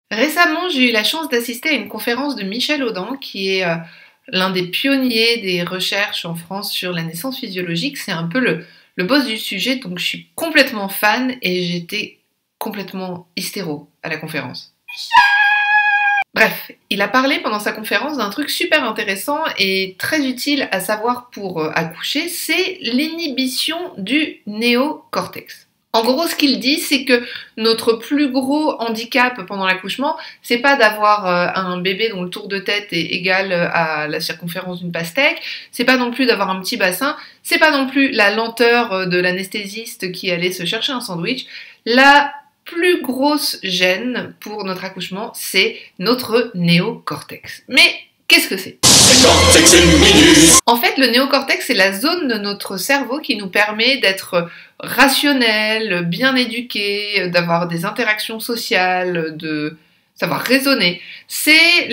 Récemment, j'ai eu la chance d'assister à une conférence de Michel Audin, qui est l'un des pionniers des recherches en France sur la naissance physiologique. C'est un peu le boss du sujet, donc je suis complètement fan et j'étais complètement hystéro à la conférence. Bref, il a parlé pendant sa conférence d'un truc super intéressant et très utile à savoir pour accoucher, c'est l'inhibition du néocortex. En gros, ce qu'il dit, c'est que notre plus gros handicap pendant l'accouchement, c'est pas d'avoir un bébé dont le tour de tête est égal à la circonférence d'une pastèque, c'est pas non plus d'avoir un petit bassin, c'est pas non plus la lenteur de l'anesthésiste qui allait se chercher un sandwich. La plus grosse gêne pour notre accouchement, c'est notre néocortex. Mais qu'est-ce que c'est ? En fait, le néocortex, c'est la zone de notre cerveau qui nous permet d'être rationnel, bien éduqué, d'avoir des interactions sociales, de savoir raisonner. C'est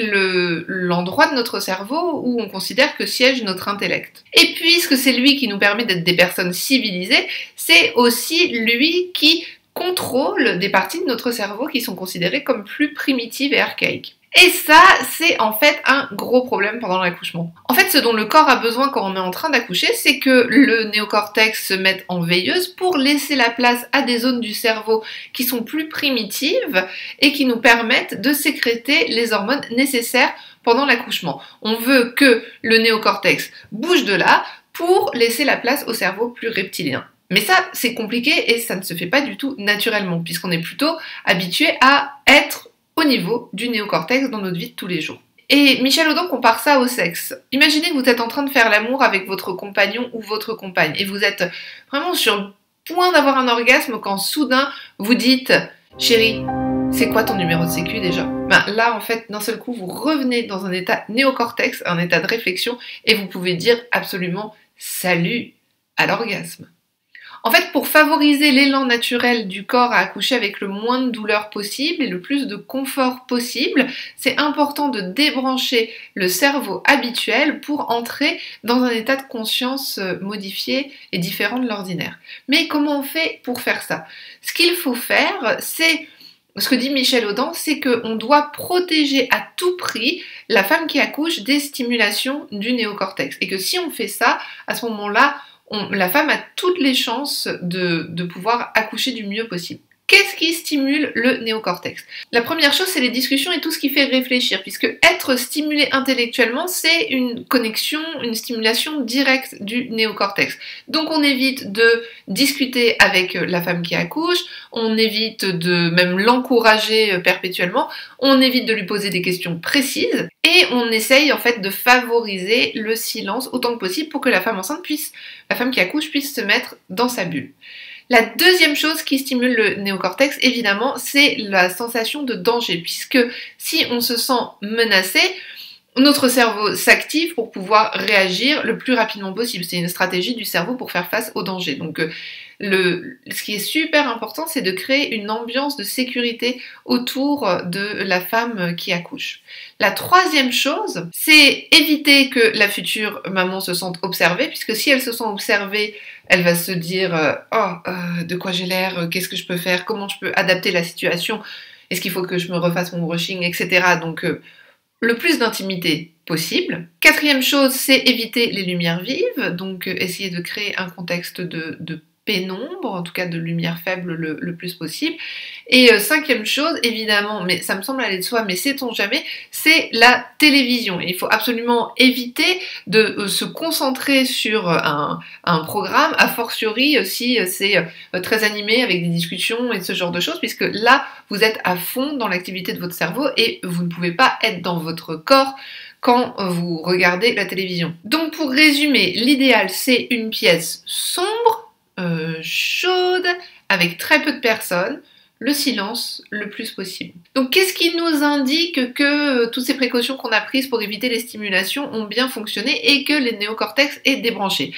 l'endroit de notre cerveau où on considère que siège notre intellect. Et puisque c'est lui qui nous permet d'être des personnes civilisées, c'est aussi lui qui contrôle des parties de notre cerveau qui sont considérées comme plus primitives et archaïques. Et ça, c'est en fait un gros problème pendant l'accouchement. En fait, ce dont le corps a besoin quand on est en train d'accoucher, c'est que le néocortex se mette en veilleuse pour laisser la place à des zones du cerveau qui sont plus primitives et qui nous permettent de sécréter les hormones nécessaires pendant l'accouchement. On veut que le néocortex bouge de là pour laisser la place au cerveau plus reptilien. Mais ça, c'est compliqué et ça ne se fait pas du tout naturellement, puisqu'on est plutôt habitué à être au niveau du néocortex dans notre vie de tous les jours. Et Michel Audin compare ça au sexe. Imaginez que vous êtes en train de faire l'amour avec votre compagnon ou votre compagne, et vous êtes vraiment sur le point d'avoir un orgasme quand soudain vous dites « Chérie, c'est quoi ton numéro de sécu déjà ?» Là, en fait, d'un seul coup, vous revenez dans un état néocortex, un état de réflexion, et vous pouvez dire absolument « Salut » à l'orgasme. En fait, pour favoriser l'élan naturel du corps à accoucher avec le moins de douleur possible et le plus de confort possible, c'est important de débrancher le cerveau habituel pour entrer dans un état de conscience modifié et différent de l'ordinaire. Mais comment on fait pour faire ça ? Ce qu'il faut faire, c'est, ce que dit Michel Audin, c'est qu'on doit protéger à tout prix la femme qui accouche des stimulations du néocortex. Et que si on fait ça, à ce moment-là, la femme a toutes les chances de pouvoir accoucher du mieux possible. Qu'est-ce qui stimule le néocortex ? La première chose, c'est les discussions et tout ce qui fait réfléchir, puisque être stimulé intellectuellement, c'est une connexion, une stimulation directe du néocortex. Donc on évite de discuter avec la femme qui accouche, on évite de même l'encourager perpétuellement, on évite de lui poser des questions précises, et on essaye en fait de favoriser le silence autant que possible pour que la femme enceinte la femme qui accouche puisse se mettre dans sa bulle. La deuxième chose qui stimule le néocortex, évidemment, c'est la sensation de danger, puisque si on se sent menacé, notre cerveau s'active pour pouvoir réagir le plus rapidement possible. C'est une stratégie du cerveau pour faire face au danger. Donc, ce qui est super important, c'est de créer une ambiance de sécurité autour de la femme qui accouche. La troisième chose, c'est éviter que la future maman se sente observée, puisque si elle se sent observée, elle va se dire de quoi j'ai l'air, qu'est-ce que je peux faire, comment je peux adapter la situation, est-ce qu'il faut que je me refasse mon brushing, etc. Donc, le plus d'intimité possible. Quatrième chose, c'est éviter les lumières vives, donc essayer de créer un contexte de pénombre, en tout cas de lumière faible le plus possible. Et cinquième chose, évidemment, mais ça me semble aller de soi, mais sait-on jamais, c'est la télévision. Et il faut absolument éviter de se concentrer sur un programme, a fortiori si c'est très animé avec des discussions et ce genre de choses, puisque là, vous êtes à fond dans l'activité de votre cerveau et vous ne pouvez pas être dans votre corps quand vous regardez la télévision. Donc pour résumer, l'idéal c'est une pièce sombre, chaude, avec très peu de personnes, le silence le plus possible. Donc qu'est-ce qui nous indique que toutes ces précautions qu'on a prises pour éviter les stimulations ont bien fonctionné et que le néocortex est débranché ?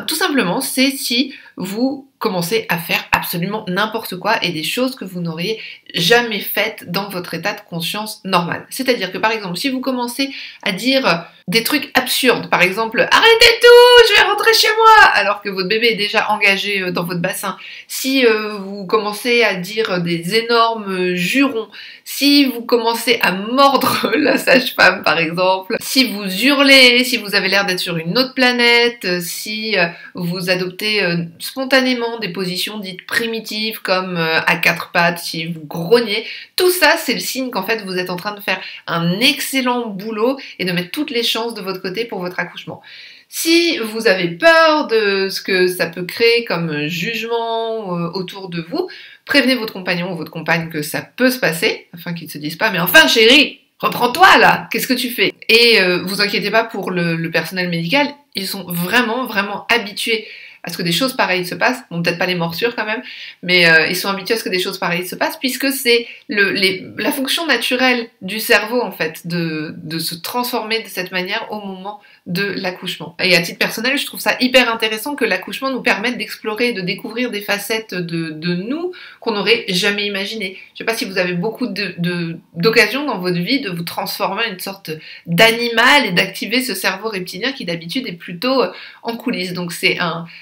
Tout simplement, c'est si vous commencez à faire absolument n'importe quoi et des choses que vous n'auriez jamais faites dans votre état de conscience normal. C'est-à-dire que par exemple, si vous commencez à dire des trucs absurdes, par exemple, arrêtez tout, je vais rentrer chez moi, alors que votre bébé est déjà engagé dans votre bassin, si vous commencez à dire des énormes jurons, si vous commencez à mordre la sage-femme par exemple, si vous hurlez, si vous avez l'air d'être sur une autre planète, si vous adoptez spontanément des positions dites primitives comme à quatre pattes, si vous grognez, tout ça c'est le signe qu'en fait vous êtes en train de faire un excellent boulot et de mettre toutes les chances de votre côté pour votre accouchement. Si vous avez peur de ce que ça peut créer comme jugement autour de vous, prévenez votre compagnon ou votre compagne que ça peut se passer, afin qu'ils ne se disent pas « mais enfin chérie, reprends-toi là, qu'est-ce que tu fais ?» Et vous inquiétez pas pour le personnel médical, ils sont vraiment habitués à ce que des choses pareilles se passent, bon peut-être pas les morsures quand même, mais ils sont habitués à ce que des choses pareilles se passent, puisque c'est la fonction naturelle du cerveau en fait, de se transformer de cette manière au moment de l'accouchement. Et à titre personnel, je trouve ça hyper intéressant que l'accouchement nous permette d'explorer, de découvrir des facettes de nous qu'on n'aurait jamais imaginées. Je sais pas si vous avez beaucoup d'occasions dans votre vie de vous transformer en une sorte d'animal et d'activer ce cerveau reptilien qui d'habitude est plutôt en coulisses. Donc c'est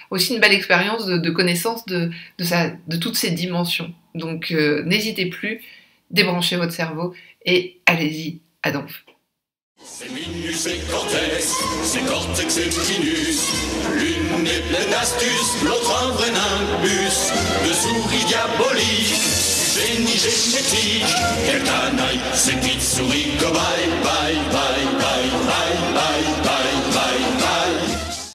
aussi une belle expérience de connaissance de toutes ces dimensions. Donc n'hésitez plus, débranchez votre cerveau et allez-y à donf. C'est Minus, c'est Cortex, c'est Cortex et Minus. L'une est pleine d'astuces, l'autre un vrai nimbus. De souris diaboliques, génie génétique. Quelle canaille, ces petites souris cobayes, bye.